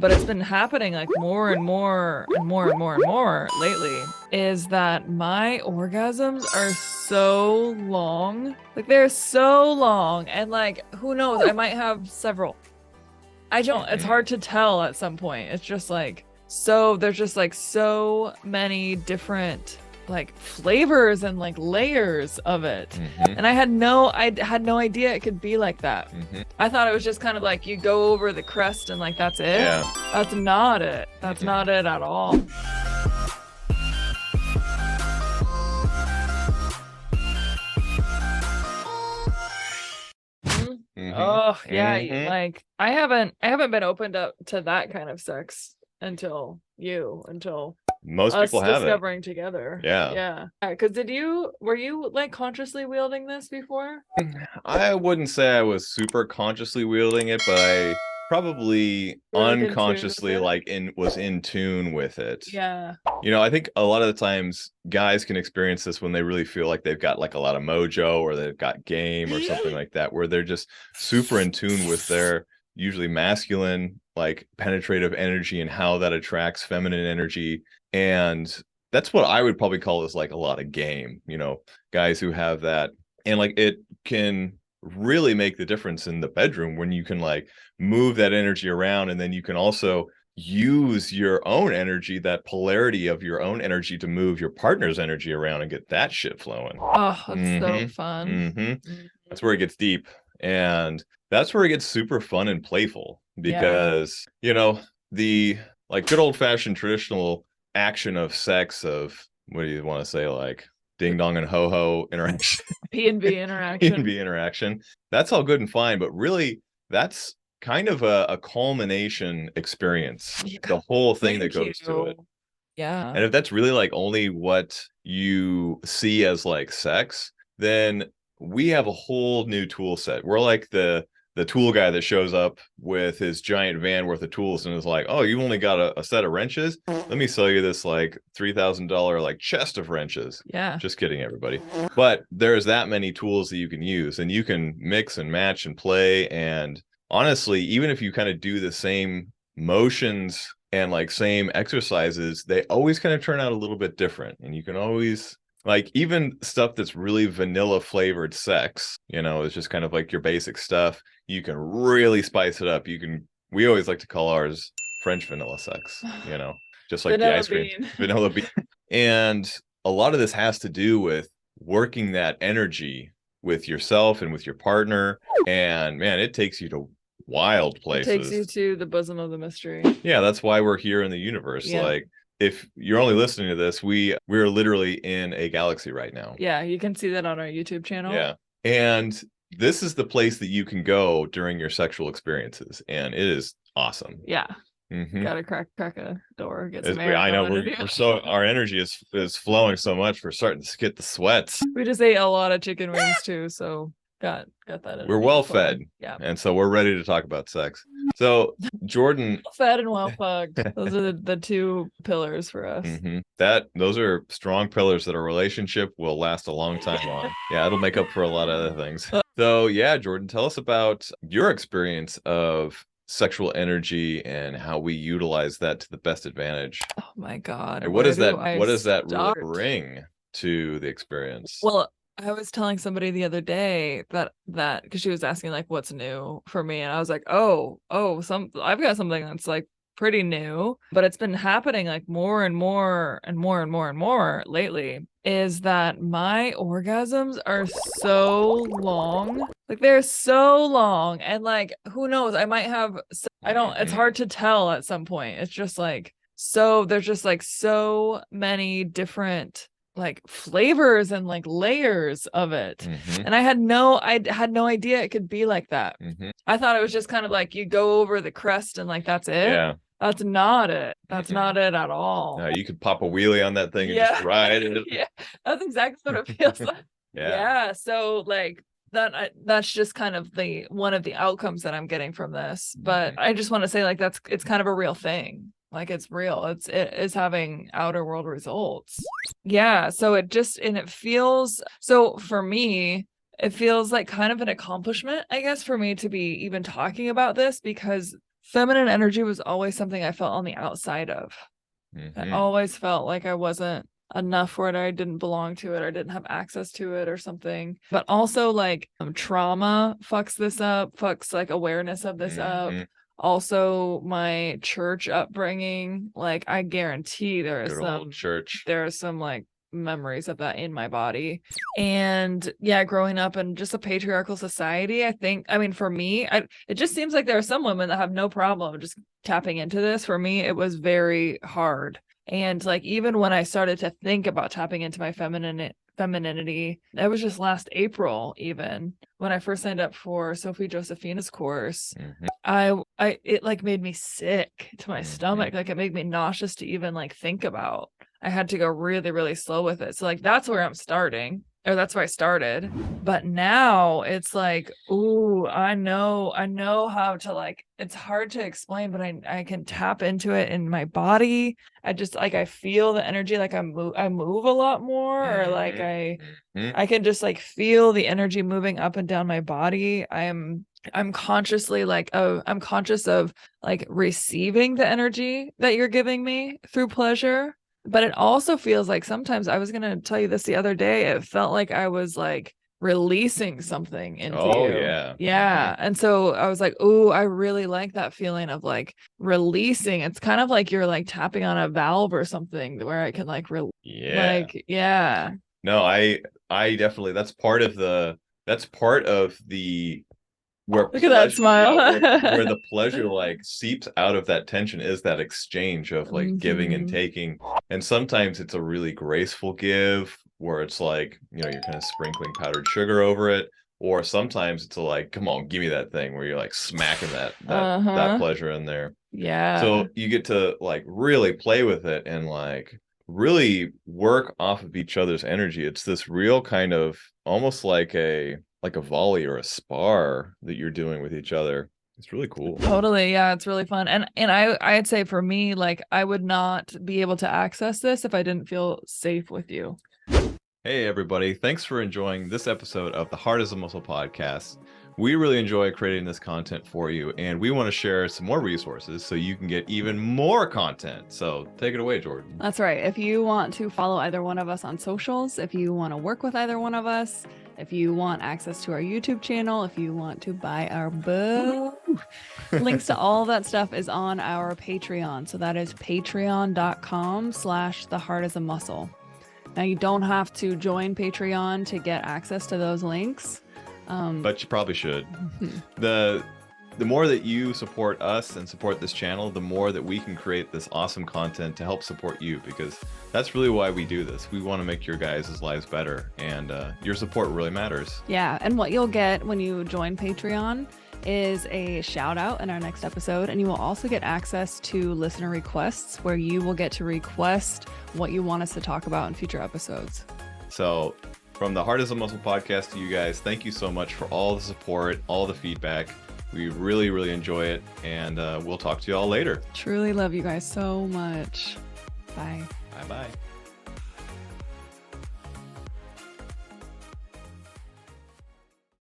but it's been happening like more and more and more and more and more lately, is that my orgasms are so long. Like they're so long, and like who knows, I might have several. I don't, it's hard to tell at some point. It's just like so there's just like so many different like flavors and like layers of it. And I had no idea it could be like that. I thought it was just kind of like you go over the crest and like that's it. Yeah. That's not it. That's not it at all. Oh yeah, like I haven't been opened up to that kind of sex until Most us people haven't. discovering together. Yeah. Because were you like consciously wielding this before? I wouldn't say I was super consciously wielding it, but I probably You were, like, in tune with unconsciously it? was in tune with it. Yeah. You know, I think a lot of the times guys can experience this when they really feel like they've got like a lot of mojo or they've got game or something like that, where they're just super in tune with their usually masculine, like penetrative energy and how that attracts feminine energy. And that's what I would probably call as like a lot of game, you know, guys who have that. And like it can really make the difference in the bedroom when you can like move that energy around, and then you can also use your own energy, that polarity of your own energy, to move your partner's energy around and get that shit flowing. Oh, that's so fun. That's where it gets deep, and that's where it gets super fun and playful, because you know, the like good old-fashioned traditional action of sex, of what do you want to say, like ding dong and ho ho interaction, P&B interaction. P&B interaction, that's all good and fine, but really that's kind of a culmination experience, the whole thing that goes to it. Yeah. And if that's really like only what you see as like sex, then we have a whole new tool set. We're like the tool guy that shows up with his giant van worth of tools and is like, oh, you only got a set of wrenches? Let me sell you this like $3,000 like chest of wrenches. Yeah. Just kidding, everybody. But there's that many tools that you can use, and you can mix and match and play. And honestly, even if you kind of do the same motions and like same exercises, they always kind of turn out a little bit different. And you can always, like, even stuff that's really vanilla flavored sex, you know, it's just kind of like your basic stuff. You can really spice it up. We always like to call ours French vanilla sex, you know, just like the ice cream, vanilla bean. And a lot of this has to do with working that energy with yourself and with your partner. And man, it takes you to wild places. It takes you to the bosom of the mystery. Yeah, that's why we're here in the universe. Yeah. Like, if you're only listening to this, we're literally in a galaxy right now. Yeah, you can see that on our YouTube channel. Yeah. And this is the place that you can go during your sexual experiences, and it is awesome. Yeah. Gotta crack a door, get some air. I know our energy is flowing so much, we're starting to get the sweats. We just ate a lot of chicken wings too, so got that. We're well fed. Yeah. And so we're ready to talk about sex. So Jordin, well fed and well fucked. Those are the two pillars for us. Those are strong pillars that a relationship will last a long time on. Yeah, it'll make up for a lot of other things. So yeah, Jordin, tell us about your experience of sexual energy and how we utilize that to the best advantage. Oh my God. And what does that really bring to the experience? Well, I was telling somebody the other day that because she was asking like what's new for me, and I was like, I've got something that's like pretty new, but it's been happening like more and more and more and more and more lately, is that my orgasms are so long. Like they're so long, and like who knows, I might have it's hard to tell at some point. It's just like there's just like so many different like flavors and like layers of it. And I had no idea it could be like that. I thought it was just kind of like you go over the crest and like that's it. Yeah. That's not it. That's not it at all. No, you could pop a wheelie on that thing and just ride it. Yeah, that's exactly what it feels like. Yeah. So like that's just kind of one of the outcomes that I'm getting from this. But I just want to say like it's kind of a real thing. Like it's real. It is having outer world results. Yeah. So it feels, so for me, it feels like kind of an accomplishment, I guess, for me to be even talking about this, because feminine energy was always something I felt on the outside of. I always felt like I wasn't enough for it. I didn't belong to it. I didn't have access to it or something. But also like trauma fucks this up, fucks like awareness of this up. Also my church upbringing, like I guarantee there are some like memories of that in my body. And yeah, growing up in just a patriarchal society, I mean for me, it just seems like there are some women that have no problem just tapping into this. For me, it was very hard. And like even when I started to think about tapping into my femininity, it was just last April, even when I first signed up for Sophie Josephina's course. It like made me sick to my stomach. Like it made me nauseous to even like think about. I had to go really, really slow with it. So like that's where I'm starting, or that's where I started. But now it's like, ooh, I know how to like, it's hard to explain, but I can tap into it in my body. I just like, I feel the energy, like I move a lot more, or like I can just like feel the energy moving up and down my body. I'm consciously like, I'm conscious of like receiving the energy that you're giving me through pleasure. But it also feels like sometimes, I was going to tell you this the other day, it felt like I was like releasing something into you. Yeah. And so I was like, oh, I really like that feeling of like releasing. It's kind of like you're like tapping on a valve or something where I can like, No, I definitely, that's part of the where look at that smile. where the pleasure like seeps out of that tension is that exchange of like giving and taking. And sometimes it's a really graceful give where it's like, you know, you're kind of sprinkling powdered sugar over it. Or sometimes it's like, come on, give me that thing, where you're like smacking that pleasure in there. Yeah. So you get to like really play with it and like really work off of each other's energy. It's this real kind of almost like a volley or a spar that you're doing with each other. It's really cool. Totally. Yeah, it's really fun. And I'd say for me, like I would not be able to access this if I didn't feel safe with you. Hey everybody, thanks for enjoying this episode of the Heart is a Muscle podcast. We really enjoy creating this content for you, and we want to share some more resources so you can get even more content. So take it away, Jordin. That's right. If you want to follow either one of us on socials, if you want to work with either one of us, if you want access to our YouTube channel, if you want to buy our book, links to all of that stuff is on our Patreon. So that is patreon.com/theheartisamuscle. Now you don't have to join Patreon to get access to those links. But you probably should. The more that you support us and support this channel, the more that we can create this awesome content to help support you, because that's really why we do this. We want to make your guys' lives better, and your support really matters. Yeah, and what you'll get when you join Patreon is a shout out in our next episode, and you will also get access to listener requests where you will get to request what you want us to talk about in future episodes. So from the Heart is a Muscle podcast to you guys, thank you so much for all the support, all the feedback. We really, really enjoy it, and we'll talk to you all later. Truly love you guys so much. Bye. Bye-bye.